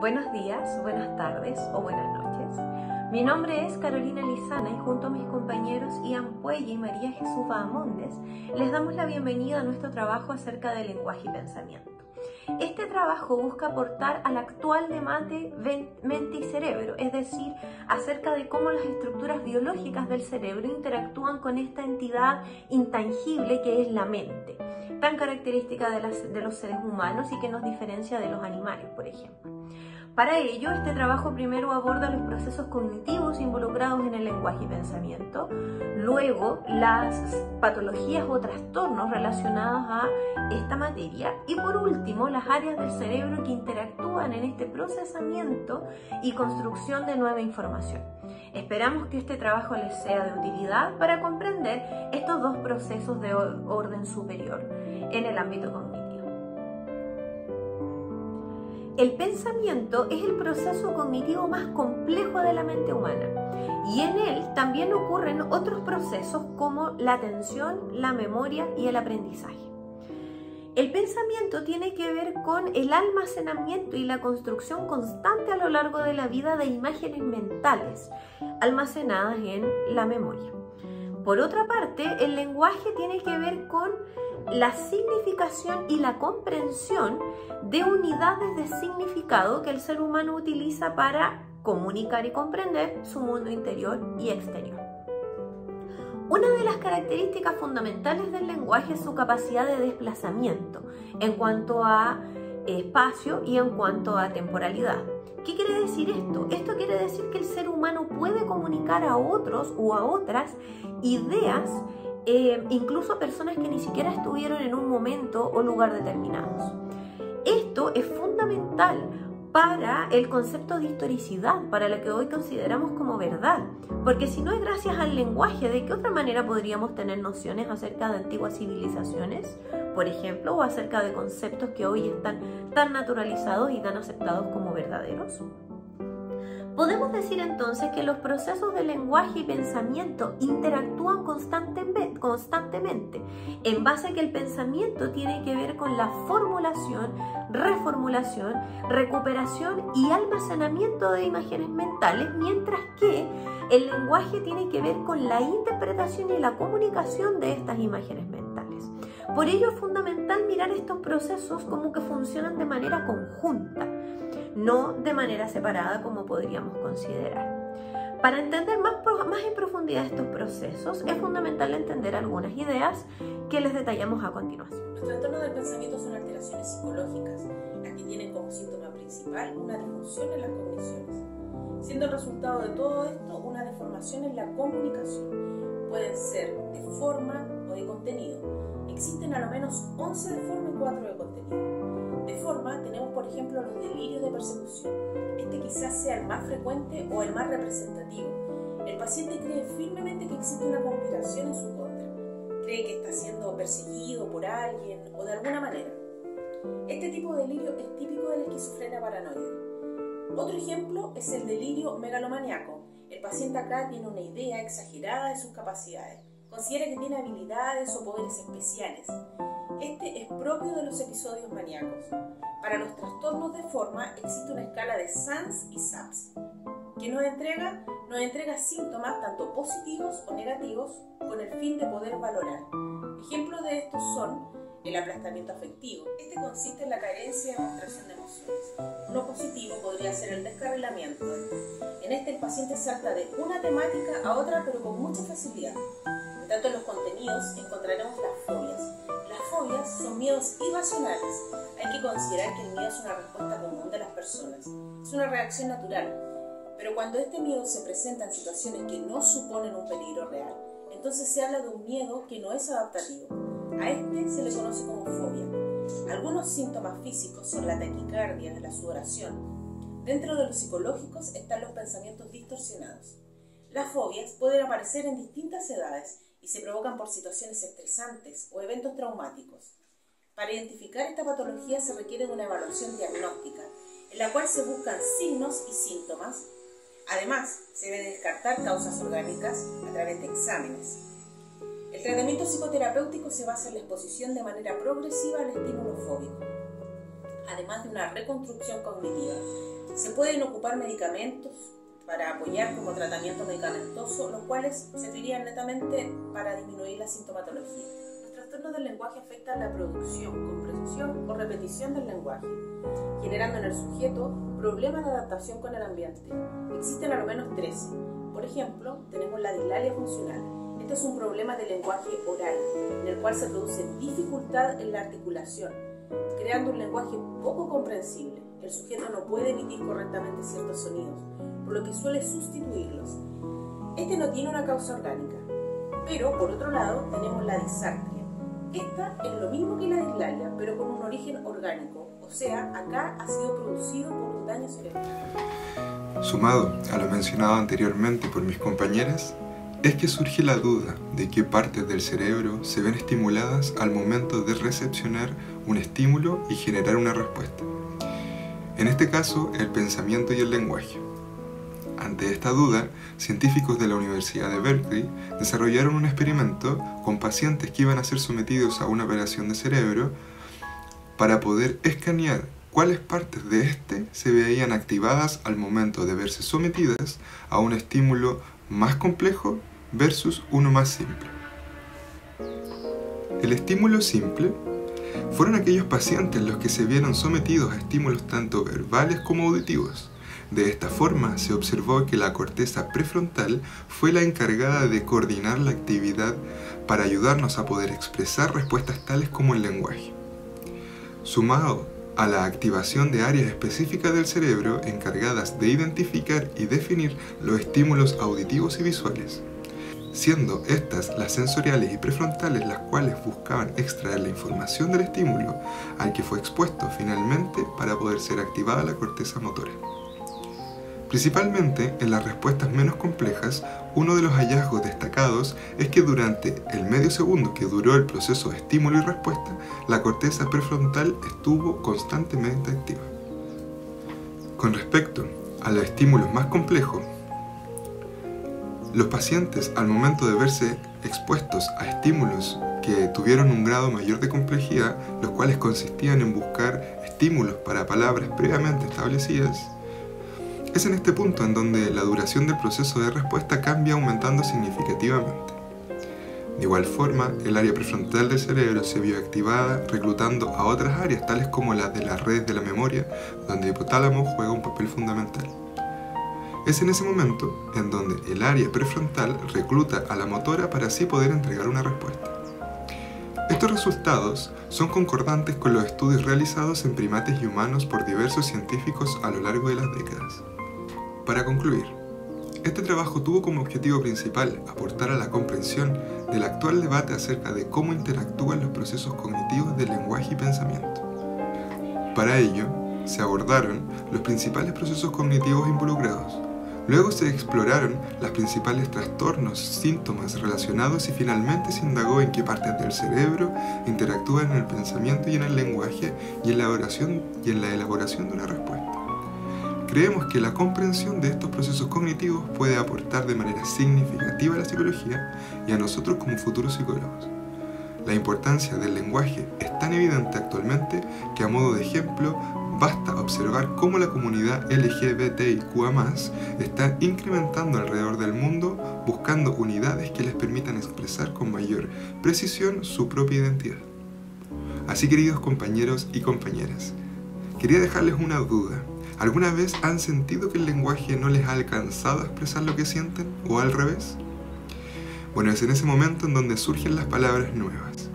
Buenos días, buenas tardes o buenas noches. Mi nombre es Carolina Lizana y junto a mis compañeros Ian Puelle y María Jesús Bahamondes les damos la bienvenida a nuestro trabajo acerca del lenguaje y pensamiento. Este trabajo busca aportar al actual debate mente y cerebro, es decir, acerca de cómo las estructuras biológicas del cerebro interactúan con esta entidad intangible que es la mente, tan característica de los seres humanos y que nos diferencia de los animales, por ejemplo. Para ello, este trabajo primero aborda los procesos cognitivos involucrados en el lenguaje y pensamiento, luego las patologías o trastornos relacionados a esta materia y por último las áreas del cerebro que interactúan en este procesamiento y construcción de nueva información. Esperamos que este trabajo les sea de utilidad para comprender estos dos procesos de orden superior en el ámbito cognitivo. El pensamiento es el proceso cognitivo más complejo de la mente humana y en él también ocurren otros procesos como la atención, la memoria y el aprendizaje. El pensamiento tiene que ver con el almacenamiento y la construcción constante a lo largo de la vida de imágenes mentales almacenadas en la memoria. Por otra parte, el lenguaje tiene que ver con la significación y la comprensión de unidades de significado que el ser humano utiliza para comunicar y comprender su mundo interior y exterior. Una de las características fundamentales del lenguaje es su capacidad de desplazamiento en cuanto a espacio y en cuanto a temporalidad. ¿Qué quiere decir esto? Esto quiere decir que el ser humano puede comunicar a otros o a otras ideas, incluso a personas que ni siquiera estuvieron en un momento o lugar determinados. Esto es fundamental para el concepto de historicidad, para lo que hoy consideramos como verdad, porque si no es gracias al lenguaje, ¿de qué otra manera podríamos tener nociones acerca de antiguas civilizaciones, por ejemplo, o acerca de conceptos que hoy están tan naturalizados y tan aceptados como verdaderos? Podemos decir entonces que los procesos de lenguaje y pensamiento interactúan constantemente, en base a que el pensamiento tiene que ver con la formulación, reformulación, recuperación y almacenamiento de imágenes mentales, mientras que el lenguaje tiene que ver con la interpretación y la comunicación de estas imágenes mentales. Por ello es fundamental mirar estos procesos como que funcionan de manera conjunta, no de manera separada como podríamos considerar. Para entender más en profundidad estos procesos, es fundamental entender algunas ideas que les detallamos a continuación. Los trastornos del pensamiento son alteraciones psicológicas, las que tienen como síntoma principal una disfunción en las cogniciones, siendo el resultado de todo esto una deformación en la comunicación. Pueden ser de forma o de contenido. Existen a lo menos 11 de forma y 4 de contenido. De forma, tenemos por ejemplo los delirios de persecución. Este quizás sea el más frecuente o el más representativo. El paciente cree firmemente que existe una conspiración en su contra. Cree que está siendo perseguido por alguien o de alguna manera. Este tipo de delirio es típico de la esquizofrenia paranoide. Otro ejemplo es el delirio megalomaníaco. El paciente acá tiene una idea exagerada de sus capacidades. Considera que tiene habilidades o poderes especiales. Este es propio de los episodios maníacos. Para los trastornos de forma existe una escala de SANS y SAPS, que nos entrega síntomas tanto positivos o negativos con el fin de poder valorar. Ejemplos de estos son el aplastamiento afectivo. Este consiste en la carencia de demostración de emociones. Uno positivo podría ser el descarrilamiento. En este el paciente salta de una temática a otra pero con mucha facilidad. En tanto en los contenidos encontraremos las fobias. Las fobias son miedos irracionales. Hay que considerar que el miedo es una respuesta común de las personas. Es una reacción natural. Pero cuando este miedo se presenta en situaciones que no suponen un peligro real, entonces se habla de un miedo que no es adaptativo. A este se le conoce como fobia. Algunos síntomas físicos son la taquicardia, la sudoración. Dentro de los psicológicos están los pensamientos distorsionados. Las fobias pueden aparecer en distintas edades y se provocan por situaciones estresantes o eventos traumáticos. Para identificar esta patología se requiere de una evaluación diagnóstica, en la cual se buscan signos y síntomas. Además, se debe descartar causas orgánicas a través de exámenes. El tratamiento psicoterapéutico se basa en la exposición de manera progresiva al estímulo fóbico, además de una reconstrucción cognitiva. pueden ocupar medicamentos para apoyar como tratamiento medicamentoso, los cuales servirían netamente para disminuir la sintomatología. Los trastornos del lenguaje afectan la producción, comprensión o repetición del lenguaje, generando en el sujeto problemas de adaptación con el ambiente. Existen al menos 13. Por ejemplo, tenemos la dislalia funcional. Este es un problema de lenguaje oral, en el cual se produce dificultad en la articulación, creando un lenguaje poco comprensible. El sujeto no puede emitir correctamente ciertos sonidos, por lo que suele sustituirlos. Este no tiene una causa orgánica, pero por otro lado tenemos la disartria. Esta es lo mismo que la dislalia, pero con un origen orgánico, o sea, acá ha sido producido por un daño cerebral. Sumado a lo mencionado anteriormente por mis compañeras, es que surge la duda de qué partes del cerebro se ven estimuladas al momento de recepcionar un estímulo y generar una respuesta. En este caso, el pensamiento y el lenguaje. Ante esta duda, científicos de la Universidad de Berkeley desarrollaron un experimento con pacientes que iban a ser sometidos a una operación de cerebro para poder escanear cuáles partes de este se veían activadas al momento de verse sometidas a un estímulo más complejo versus uno más simple. El estímulo simple fueron aquellos pacientes los que se vieron sometidos a estímulos tanto verbales como auditivos. De esta forma se observó que la corteza prefrontal fue la encargada de coordinar la actividad para ayudarnos a poder expresar respuestas tales como el lenguaje. Sumado a la activación de áreas específicas del cerebro encargadas de identificar y definir los estímulos auditivos y visuales, siendo estas las sensoriales y prefrontales las cuales buscaban extraer la información del estímulo al que fue expuesto finalmente para poder ser activada la corteza motora. Principalmente en las respuestas menos complejas, uno de los hallazgos destacados es que durante el medio segundo que duró el proceso de estímulo y respuesta, la corteza prefrontal estuvo constantemente activa. Con respecto a los estímulos más complejos, los pacientes al momento de verse expuestos a estímulos que tuvieron un grado mayor de complejidad, los cuales consistían en buscar estímulos para palabras previamente establecidas, es en este punto en donde la duración del proceso de respuesta cambia aumentando significativamente. De igual forma, el área prefrontal del cerebro se vio activada reclutando a otras áreas tales como las de las redes de la memoria, donde el hipotálamo juega un papel fundamental. Es en ese momento en donde el área prefrontal recluta a la motora para así poder entregar una respuesta. Estos resultados son concordantes con los estudios realizados en primates y humanos por diversos científicos a lo largo de las décadas. Para concluir, este trabajo tuvo como objetivo principal aportar a la comprensión del actual debate acerca de cómo interactúan los procesos cognitivos del lenguaje y pensamiento. Para ello, se abordaron los principales procesos cognitivos involucrados. Luego se exploraron los principales trastornos, síntomas relacionados y finalmente se indagó en qué partes del cerebro interactúan en el pensamiento y en el lenguaje y en la elaboración de una respuesta. Creemos que la comprensión de estos procesos cognitivos puede aportar de manera significativa a la psicología y a nosotros como futuros psicólogos. La importancia del lenguaje es tan evidente actualmente que a modo de ejemplo basta observar cómo la comunidad LGBTIQA+ está incrementando alrededor del mundo buscando unidades que les permitan expresar con mayor precisión su propia identidad. Así, queridos compañeros y compañeras, quería dejarles una duda. ¿Alguna vez han sentido que el lenguaje no les ha alcanzado a expresar lo que sienten o al revés? Bueno, es en ese momento en donde surgen las palabras nuevas.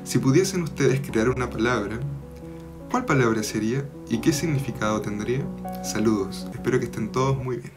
Si pudiesen ustedes crear una palabra, ¿cuál palabra sería y qué significado tendría? Saludos, espero que estén todos muy bien.